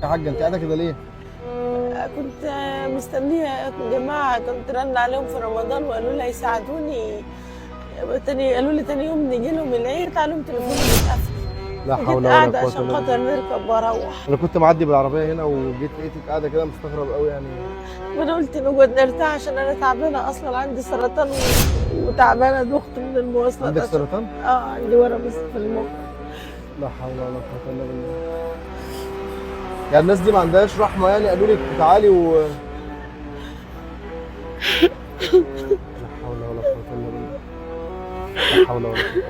يا حاجه؟ انت قاعده كده ليه؟ كنت مستنيه جماعه، كنت رن عليهم في رمضان وقالوا لي هيساعدوني. قالوا لي تاني يوم نيجي لهم العيد، عليهم تليفوني متقفل. لا حول جيت ولا قاعده قوه عشان الا خاطر بالله. نركب واروح. انا كنت معدي بالعربيه هنا وجيت لقيتك قاعده كده مستغرب قوي يعني. وانا قلت نقعد نرتاح عشان انا تعبانه اصلا، عندي سرطان وتعبانه، دخت من المواصلات. عندك عشان سرطان؟ عندي ورم في المخ. لا حول ولا قوه الا بالله. يعني الناس دي ما عندهاش رحمه؟ يعني قالوا لك تعالي لا حول ولا قوه الا بالله. لا حول ولا قوه.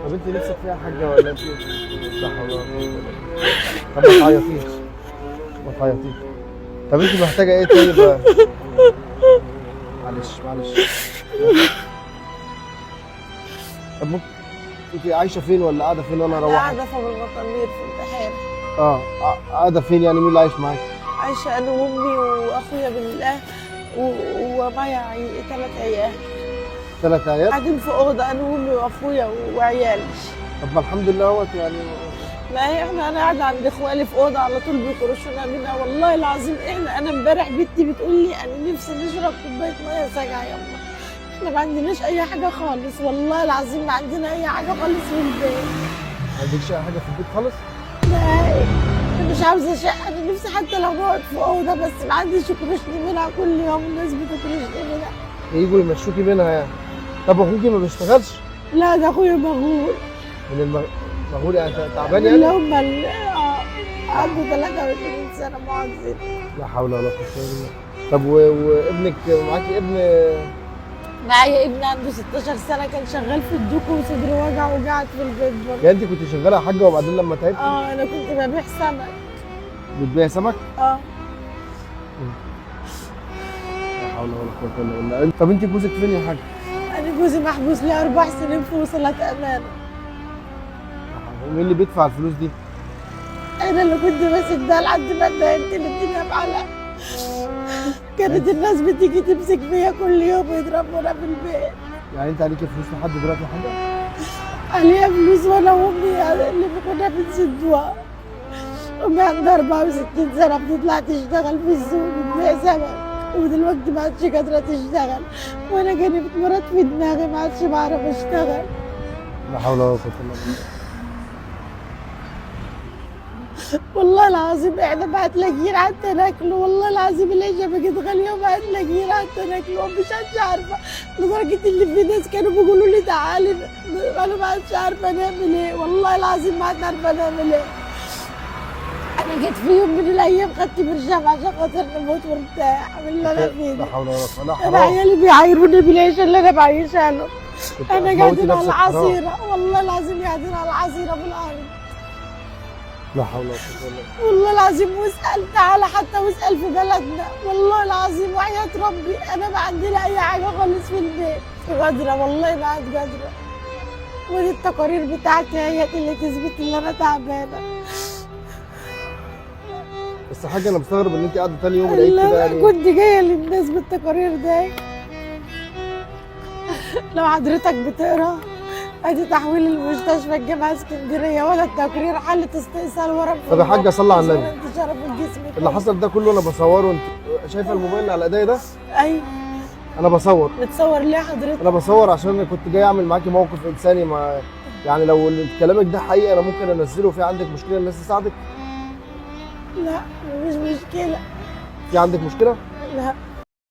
طب انت نفسك فيها حاجه ولا انت؟ لا حول ولا قوه الا بالله. طب ما تعيطيش، ما تعيطيش. طب انت محتاجه ايه طيب؟ معلش معلش. طب ممكن انت عايشه فين ولا قاعده فين وانا اروحك؟ قاعده في ابو المطامير في البحيره. قاعده فين يعني؟ مين اللي عايش معاك؟ عايشه انا وامي واخويا بالله ومعايا 3 عيال. 3 عيال؟ قاعدين في اوضه انا وامي واخويا وعيالي. طب ما الحمد لله اهوت يعني. ما هي انا قاعده عند اخوالي في اوضه على طول بيكرشونا منها، والله العظيم انا امبارح بنتي بتقول لي انا نفسي نشرب كوبايه ميه ساقعه يا امه. احنا ما عندناش اي حاجه خالص، والله العظيم ما عندنا اي حاجه خالص في البيت. ما عندكش اي حاجه في البيت خالص؟ لا، انا مش عاوزه شقه، انا نفسي حتى لو نقعد في اوضه بس ما عنديش يكرشني منها، كل يوم الناس بتكرشني منها. يجوا يمشوكي منها يعني. طب اخوكي ما بيشتغلش؟ لا، ده اخويا مغول. من المغول يعني تعبان اللي يعني؟ هم عنده 33 سنه معاذين. لا حول ولا قوه الا بالله. طب وابنك معاكي ابن؟ معايا ابن عنده 16 سنه، كان شغال في الدوكو وصدره وجع وقعد في البيت برضه. يعني انت كنت شغاله يا حاجه وبعدين لما تعبتي؟ انا كنت ببيع سمك. بتبيعي سمك؟ اه. لا حول ولا قوه الا بالله. طب انت جوزك فين يا حاجه؟ انا جوزي محبوس لي 4 سنين في وصلات امانه. مين اللي بيدفع الفلوس دي؟ انا اللي كنت ماسك ده لحد ما اتضايقت الدنيا بعلق. كانت الناس بتيجي تمسك فيا كل يوم يضربونا في البيت. يعني انت عليكي فلوس لحد دلوقتي يا حاجه؟ عليها فلوس وانا وامي اللي كنا بنسدوها. امي عندها 64 سنه بتطلع تشتغل في السوق بتبيع سمك، ودلوقتي ما عادش قادره تشتغل، وانا جاني مرض في دماغي ما عادش بعرف اشتغل. لا حول ولا قوه الا بالله. والله العظيم احنا ما هتلاقيين حتى ناكله، والله العظيم العيشه بقت غاليه وما هتلاقيين حتى ناكله، مش عارفه. لدرجه اللي في ناس كانوا بيقولوا لي تعالي، انا ما عادش عارفه نعمل ايه، والله العظيم ما عاد عارفه نعمل ايه. انا جيت في يوم من الايام خدت برشام عشان خاطر نموت وارتاح من اللي انا فيه. لا حول ولا قوه. لا حرام. انا عيالي بيعايروني بالعيشه اللي انا بعيشها لهم. انا هتموتي قاعدين على نفسك، حرام. العصيره، والله العظيم قاعدين على العصيره في الارض. لا حول ولا قوه الا بالله. والله العظيم واسأل، تعالى حتى واسأل في بلدنا، والله العظيم وحياة ربي أنا ما عندنا أي حاجة خالص في البيت. قادرة والله ما عاد قادرة، ودي التقارير بتاعتي هي اللي تثبت إن أنا تعبانة. بس يا حاجه انا مستغرب ان انت قاعده تاني يوم العيد كده لا، يعني. كنت جاية للناس بالتقارير دي. لو حضرتك بتقرا ادي تحويل المستشفى الجامعة اسكندرية، ولا التقرير حالة استئصال ورم. طب يا حاجه صلي على النبي. انتشار في الجسم اللي حصل ده كله انا بصوره، انت شايفه الموبايل اللي على ايديا ده؟ أيوة. انا بصور. بتصور ليه حضرتك؟ انا بصور عشان انا كنت جاي اعمل معاكي موقف انساني. يعني لو كلامك ده حقيقي انا ممكن انزله. في عندك مشكله الناس تساعدك؟ لا، مش مشكلة. في عندك مشكله؟ لا.